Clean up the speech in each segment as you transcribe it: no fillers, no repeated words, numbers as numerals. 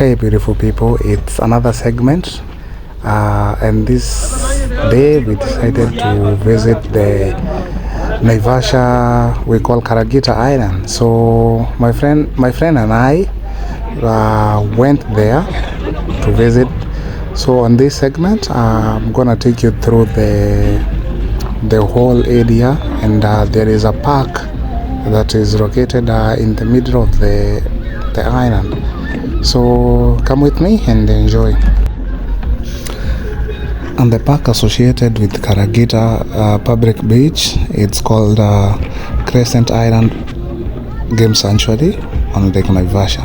Hey beautiful people, it's another segment and this day we decided to visit the Naivasha, we call Karagita Island. So my friend and I went there to visit. So on this segment I'm gonna take you through the whole area, and there is a park that is located in the middle of the island. So come with me and enjoy. And the park associated with Karagita public beach, it's called Crescent Island Game Sanctuary on Lake Naivasha.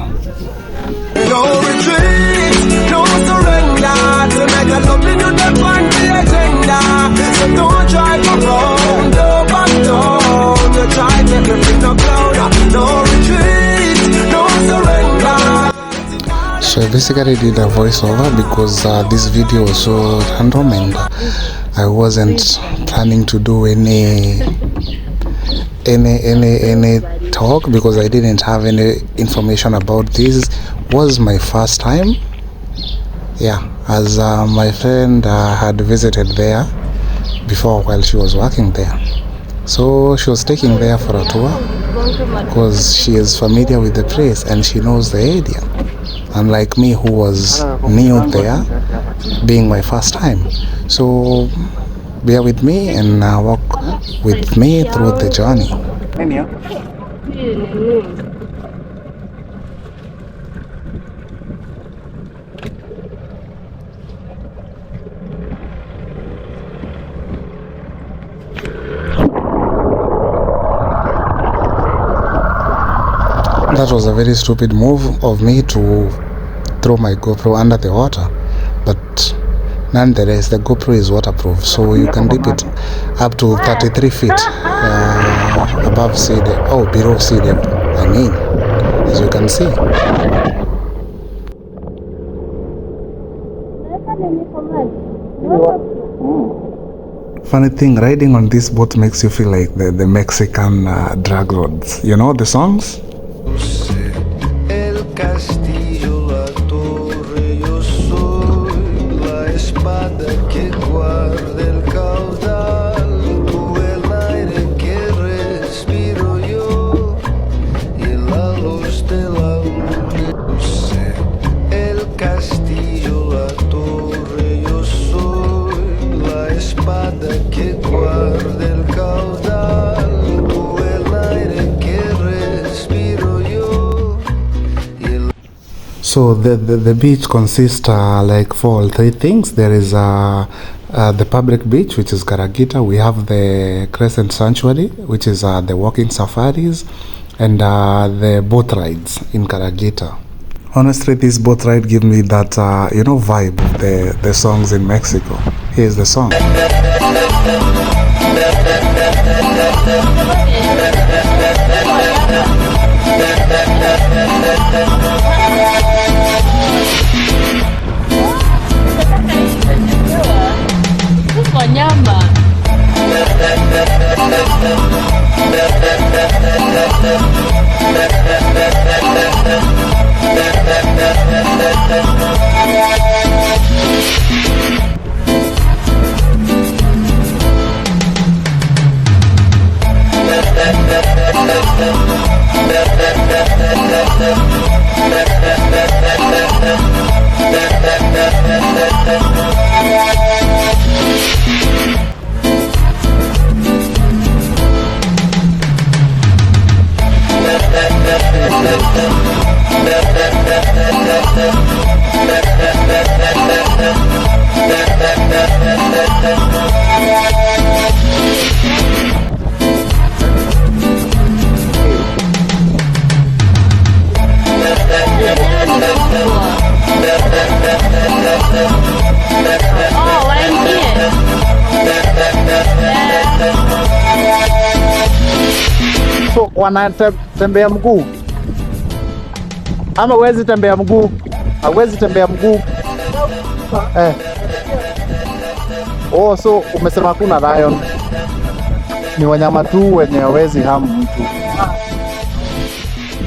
No retreat, no surrender. Tonight I love you to the party agenda. So don't try to run, don't back down. You try to make me feel no cloud. No retreat, no surrender. So I basically did a voiceover because this video was so random and I wasn't planning to do any talk because I didn't have any information about this. Was my first time, as my friend had visited there before while she was working there, so she was taking there for a tour because she is familiar with the place and she knows the area, unlike me who was new there, being my first time. So bear with me and walk with me through the journey. That was a very stupid move of me to throw my GoPro under the water, but nonetheless the GoPro is waterproof, so you can dip it up to 33 feet above sea level, below sea level, I mean, as you can see. Funny thing, riding on this boat makes you feel like the Mexican drag roads, you know the songs? El castillo, la torre, yo soy la espada que guarda el caudal, tú el aire que respiro yo y la luz de la luna. El castillo, la torre, yo soy la espada que guarda el caudal, tú el aire que respiro yo. So the beach consists like for three things. There is the public beach, which is Karagita. We have the Crescent Sanctuary, which is the walking safaris, and the boat rides in Karagita. Honestly, this boat ride gives me that vibe of the songs in Mexico. Here's the song. Nyama. So wanatembea mguu ama huwezi tembea mguu? Hauwezi tembea mguu so umesema kuna lion. Ni wanyama tu wenye hawezi hamu mtu.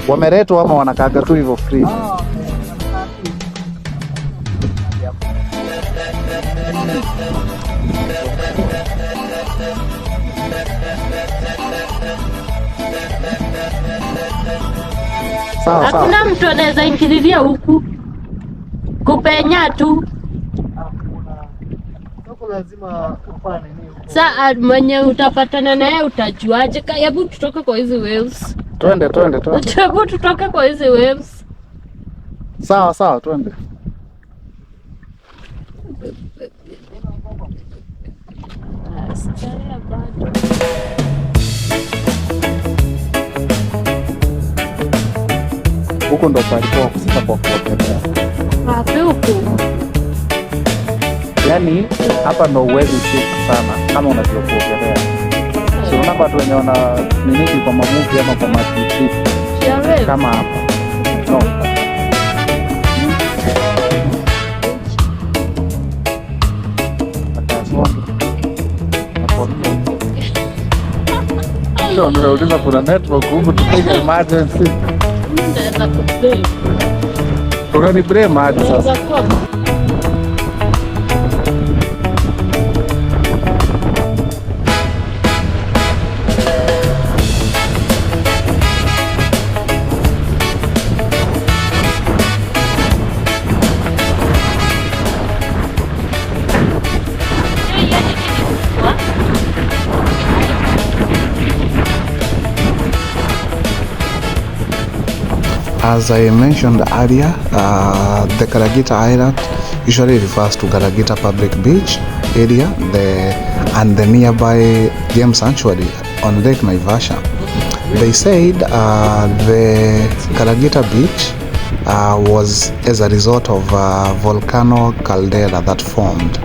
Wameletwa ama wanakaga tu hivyo free? Sawa sawa. Hakuna mtu anaweza ingililia huku. Kupenya tu. Lazima ufanye nini? Saa mwenye utapatana naye utajuaje? Hebu tutoke kwa hizi waves. Twende. Hebu tutoke kwa hizi waves. Sawa, twende. Huko ndo palipo kusita kwa kuogelea. Wapi huku? Yaani hapa ndo uwezi shake sana kama unajua kuogelea. Sio unaona watu wenye wana nini kwa mamuvi ama kwa matiti kama hapa. No. Ndio unauliza kuna network huko tupige emergency. Ndio nakupenda. Tunani break maji sasa. As I mentioned earlier, the Karagita Island usually refers to Karagita Public Beach area and the nearby game sanctuary on Lake Naivasha. They said the Karagita Beach was as a result of a volcano caldera that formed.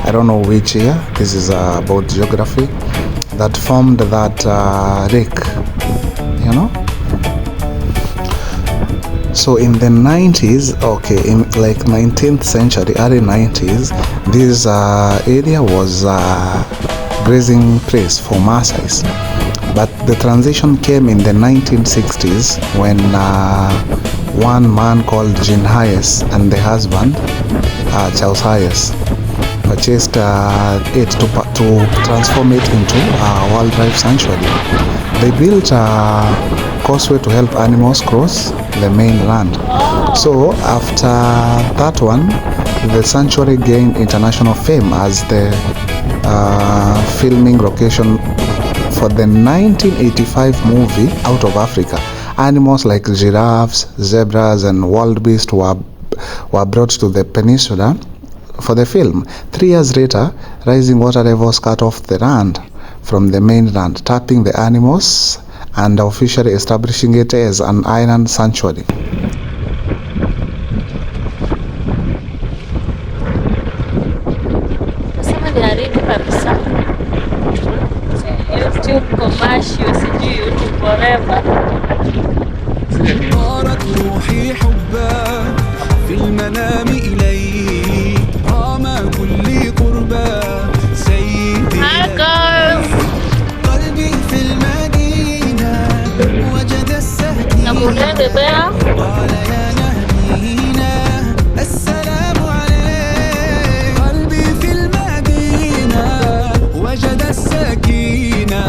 I don't know which year, this is about geography, that formed that lake, you know. So in the 90s, in like 19th century, early 90s, this area was grazing place for Maasais. But the transition came in the 1960s when one man called Jean Hayes and the husband, Charles Hayes, purchased it to transform it into a wildlife sanctuary. They built a causeway to help animals cross the mainland. So after that one, the sanctuary gained international fame as the filming location for the 1985 movie Out of Africa. Animals like giraffes, zebras and wildebeest were brought to the peninsula for the film. 3 years later, rising water levels cut off the land from the mainland, tapping the animals and officially establishing it as an island sanctuary. طارت روحي حبا في المنام إليك رام كل قربا سيدي قلبي في المدينة وجد السكينة قال يا نهدينا السلام عليك قلبي في المدينة وجد السكينة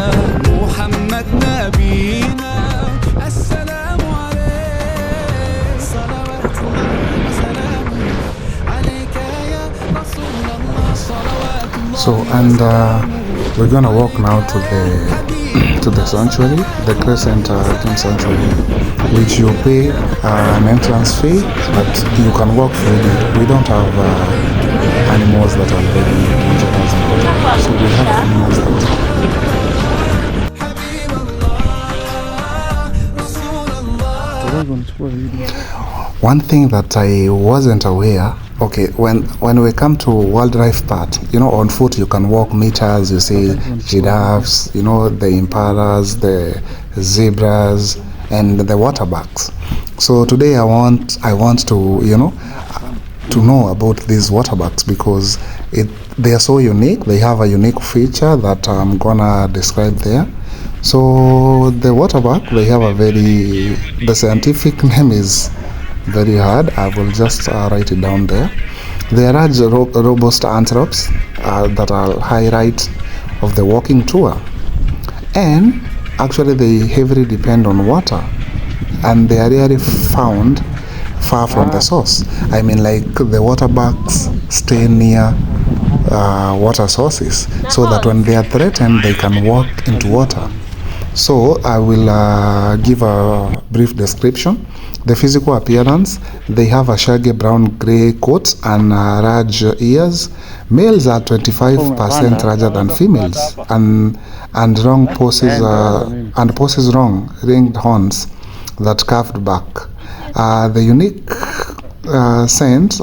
محمد نبينا السلام عليك صلوات الله وسلامه عليك يا رسول الله صلوات الله. So we're gonna walk now to the sanctuary, the Crescent Game Sanctuary, which you pay an entrance fee, but you can walk freely. We don't have animals that are very dangerous, so we have animals that. One thing that I wasn't aware, when we come to wildlife part, on foot you can walk meters, you see giraffes, the impalas, the zebras, and the waterbucks. So today I want to know about these waterbucks because they are so unique. They have a unique feature that I'm gonna describe there. So the waterbuck, they have the scientific name is very hard. I will just write it down there. They are large robust antelopes that are highlight of the walking tour, and actually they heavily depend on water and they are rarely found far from the source. I mean, like the waterbucks stay near water sources so that when they are threatened, they can walk into water. So I will give a brief description. The physical appearance: they have a shaggy brown gray coat and large ears. Males are 25% larger than females, and wrong poses and poses wrong ringed horns that curved back. The unique scent: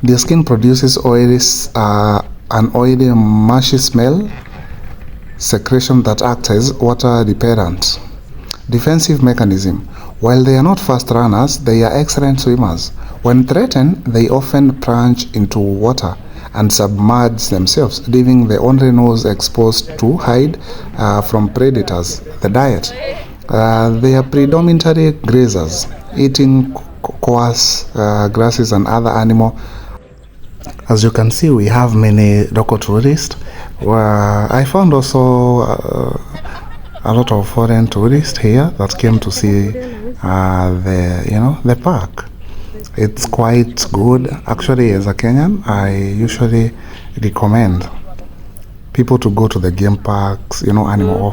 the skin produces an oily, mushy smell secretion that acts as water repellent. Defensive mechanism: while they are not fast runners, they are excellent swimmers. When threatened, they often plunge into water and submerge themselves, leaving the only nose exposed to hide from predators. The diet: they are predominantly grazers, eating coarse grasses and other animal. As you can see, we have many local tourists. I found also a lot of foreign tourists here that came to see the park. It's quite good. Actually, as a Kenyan, I usually recommend people to go to the game parks, animal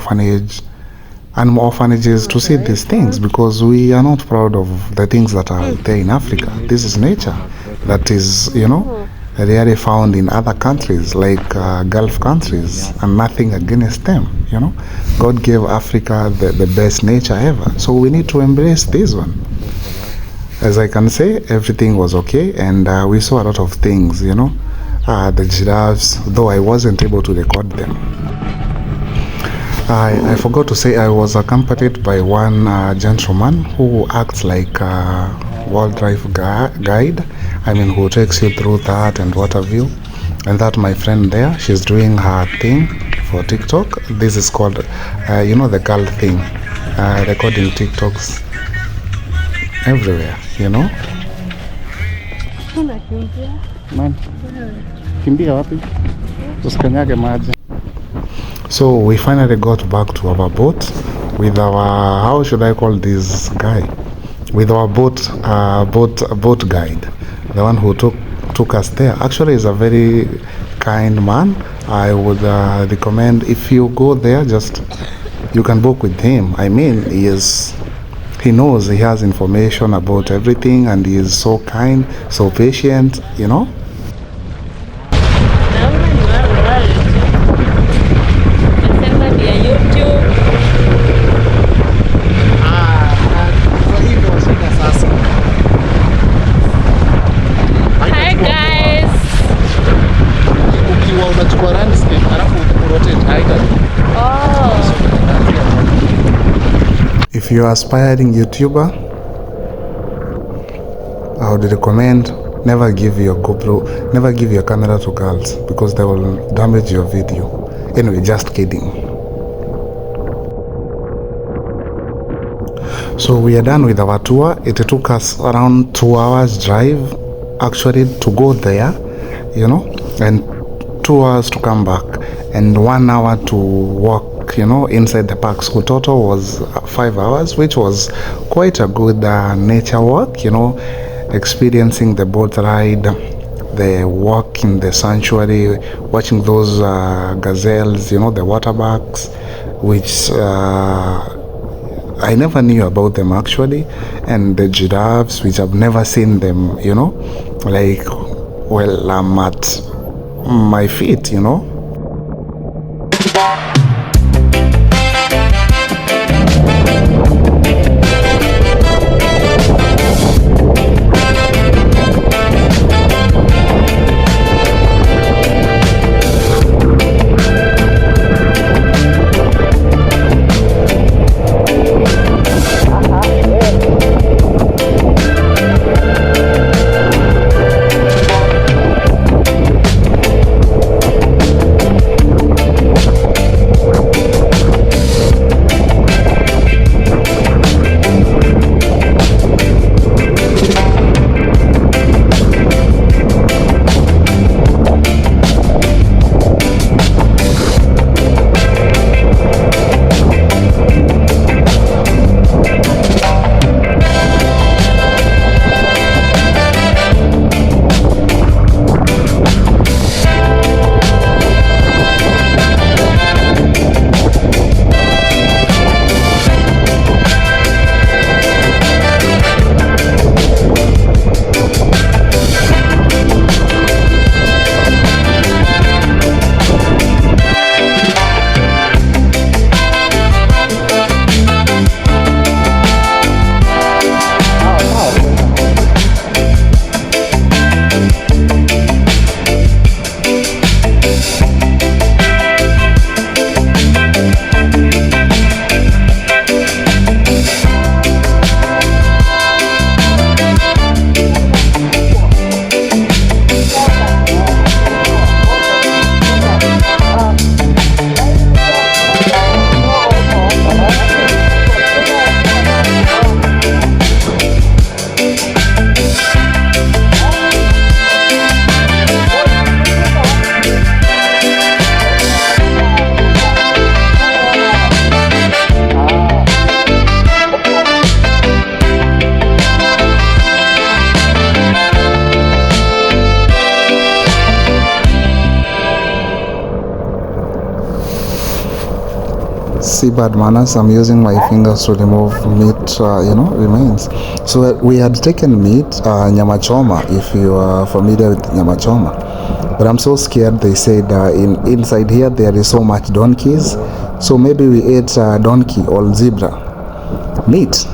orphanages to see these things, because we are not proud of the things that are there in Africa. This is nature that is, rarely found in other countries like Gulf countries, and nothing against them. God gave Africa the best nature ever, so we need to embrace this one. As I can say, everything was okay, and we saw a lot of things. The giraffes, though I wasn't able to record them. I forgot to say I was accompanied by one gentleman who acts like wildlife guide. Who takes you through that and water view. And that my friend there, she's doing her thing for TikTok. This is called, the girl thing, recording TikToks everywhere, Man, kimbia wapi? Usikanyage maji. So we finally got back to our boat with our, how should I call this guy? With our boat guide, the one who took us there. Actually, is a very kind man. I would recommend, if you go there, you can book with him. He knows, he has information about everything, and he is so kind, so patient, If you're aspiring YouTuber, I would recommend never give your camera to girls, because they will damage your video. Anyway, just kidding. So we are done with our tour. It took us around 2 hours drive actually to go there, and 2 hours to come back, and 1 hour to walk inside the park. So total was 5 hours, which was quite a good nature walk, experiencing the boat ride, the walk in the sanctuary, watching those gazelles, the waterbucks, which I never knew about them actually, and the giraffes, which I've never seen them, I'm at my feet, see bad manners. I'm using my fingers to remove meat, remains. So we had taken meat, nyama choma, if you are familiar with nyama choma. But I'm so scared. They said inside here there is so much donkeys. So maybe we ate donkey or zebra meat,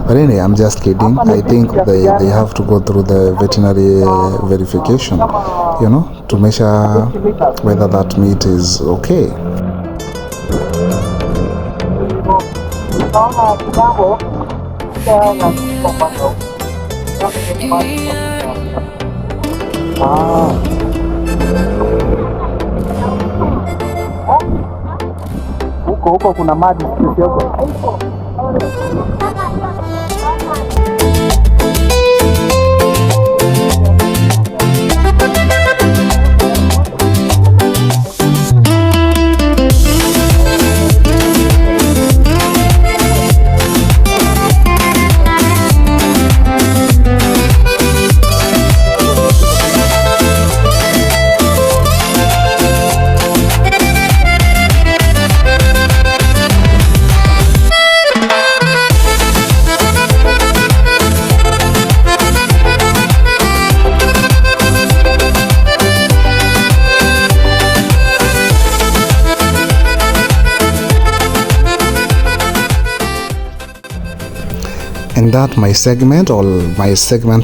But anyway, I'm just kidding. I think they have to go through the veterinary verification, to measure whether that meat is okay. Huko kuna maji kidogo. And that my segment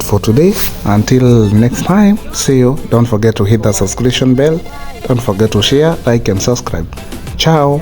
for today. Until next time, see you. Don't forget to hit the subscription bell. Don't forget to share, like and subscribe. Ciao.